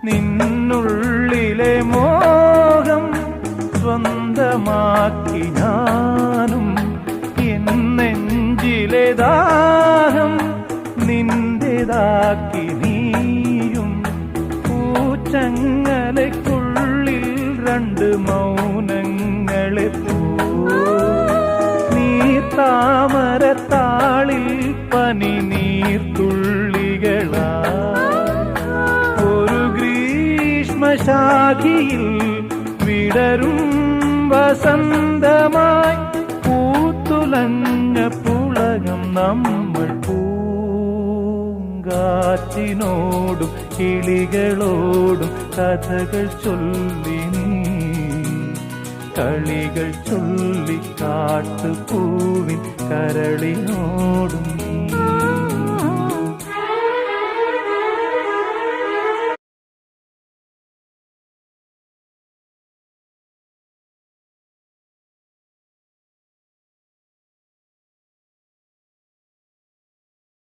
നിന്നുള്ളിലെ മോഹം സ്വന്തമാക്കി ഞാനും, എന്നെഞ്ചിലെ ദാഹം നിന്റേതാക്കി നീയും. പൂച്ചങ്ങലയ്ക്കുള്ളിൽ രണ്ട് മൗനങ്ങളെ താമരത്താളിൽ പനി നീർത്തുള്ളികളാ. ഒരു ഗ്രീഷ്മശാഖിയിൽ വിടരും വസന്തമായി പൂത്തുലഞ്ഞ പുളകം നമ്മൾ. പൂങ്കാറ്റിനോടും കിളികളോടും കഥകൾ ചൊല്ലി നീ, കളികൾ ചൊല്ലി കാട്ടുപൂവിൻ കരളിനോടും